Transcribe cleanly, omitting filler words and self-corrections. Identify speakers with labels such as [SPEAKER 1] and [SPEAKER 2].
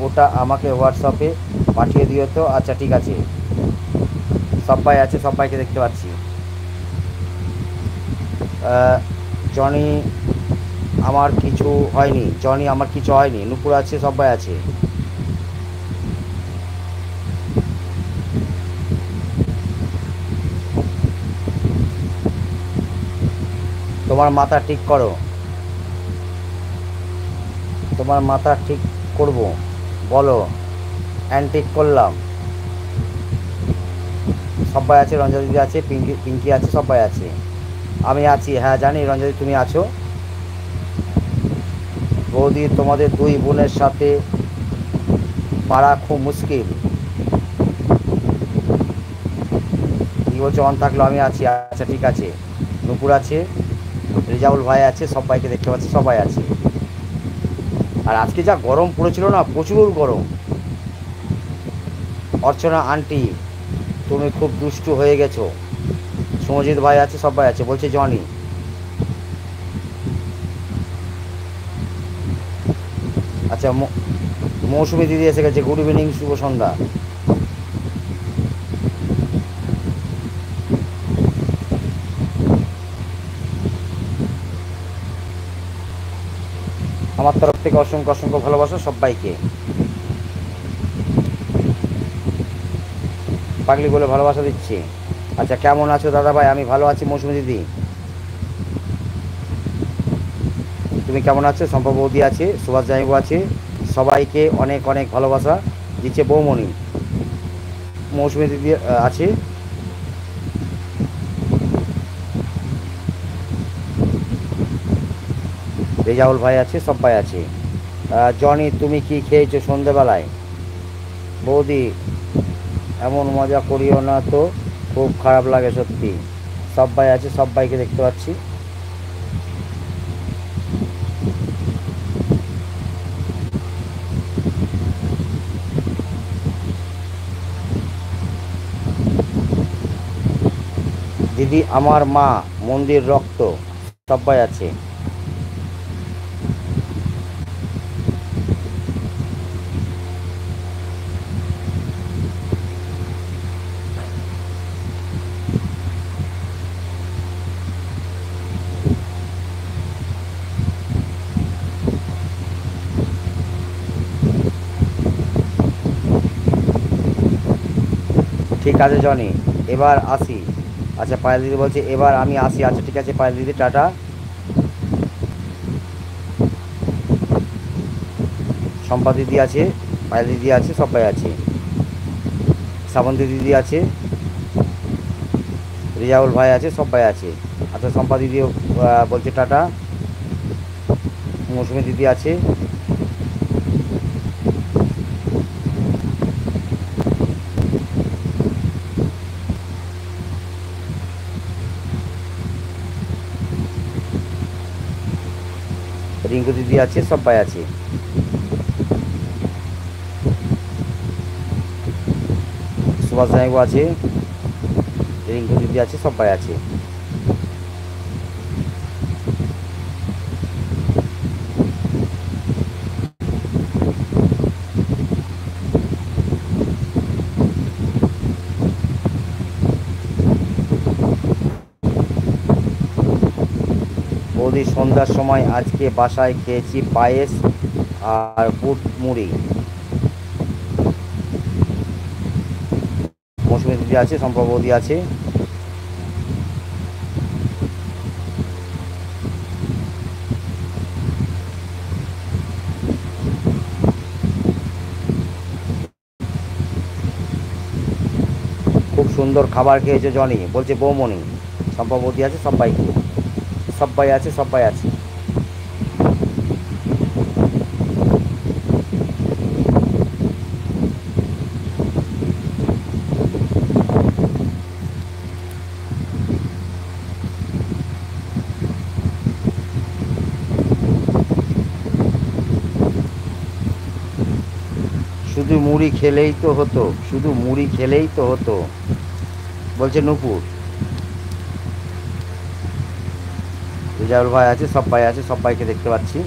[SPEAKER 1] ওটা আমাকে হোয়াটসঅ্যাপে পাঠিয়ে দিও তো। আচ্ছা ঠিক আছে, সবাই আছে, সবাইকে দেখতে পাচ্ছি। জনি আমার কিছু হয়নি, জনি আমার কিছু হয়নি, নুপুর আছে, সবাই আছে। তোমার মাথা ঠিক করো, তোমার মাথা ঠিক করব, বলো। অ্যান্টিক করলাম, সবাই আছে, রঞ্জা দিদি আছে, পিঙ্কি পিঙ্কি আছে, সবাই আছে। আমি আছি, হ্যাঁ জানি রঞ্জা দিদি তুমি আছো। বৌদি তোমাদের দুই বোনের সাথে পারা খুব মুশকিল। কী বলছো? অন থাকলো, আমি আছি। আচ্ছা ঠিক আছে। নুপুর আছে, রেজাউল ভাই আছে, সবাইকে দেখতে পাচ্ছি, সবাই আছে। আর আজকে যা গরম পড়েছিল না, প্রচুর গরম। অর্চনা আন্টি তুমি খুব দুষ্টু হয়ে গেছো। সুমজিৎ ভাই আছে, সবাই আছে, বলছে জনি। আচ্ছা, মৌসুমি দিদি এসে গেছে, গুড ইভিনিং, শুভ সন্ধ্যা। আমার তরফ থেকে অসংখ্য অসংখ্য ভালোবাসা সবাইকে। পাগলি বলে ভালোবাসা দিচ্ছি। আচ্ছা, কেমন আছো দাদা ভাই? আমি ভালো আছি মৌসুমি দিদি, তুমি কেমন আছো? সম্ভব বৌদি আছে, সুভাষ জাইবু আছে, সবাইকে অনেক অনেক ভালোবাসা দিচ্ছে বৌমণি। মৌসুমি দিদি আছে, রেজাউল ভাই আছে, সবাই আছে। জনি তুমি কি খেয়েছো সন্ধেবেলায়? বৌদি এমন মজা করিও না তো, খুব খারাপ লাগে সত্যি। সবাই আছে, সবাইকে দেখতে পাচ্ছি। দিদি আমার মা, মন্দির রক্ত, সবাই আছে। ঠিক আছে জনি, এবার আসি। আচ্ছা, পায়েল দিদি বলছে এবার আমি আসি। আচ্ছা ঠিক আছে পায়েল দিদি, টাটা। শম্পা দিদি আছে, পায়েল দিদি আছে, সবাই আছে। শ্রাবন্তী দিদি আছে, রিয়াউল ভাই আছে, সবাই আছে। আচ্ছা, শম্পা দিদিও বলছে টাটা। মৌসুমী দিদি আছে, রিঙ্কু দিদি আছে, সবাই আছে। সুভাষ জাইবু আছে, রিঙ্কু দিদি আছে, সবাই আছে। বৌদি সন্ধ্যার সময় আজকে বাসায় খেয়েছি পায়েস আর বুট মুড়ি। মৌসুমী দিদি আছে, শম্পা বৌদি আছে। খুব সুন্দর খাবার খেয়েছে জনি, বলছে বৌমণি। শম্পা বৌদি আছে, সবাই সবাই আছে, সবাই আছে। শুধু মুড়ি খেলেই তো হতো, শুধু মুড়ি খেলেই তো হতো, বলছে নূপুর। রেজাউল ভাই আছে, সবাই আছে, সবাইকে দেখতে পাচ্ছি।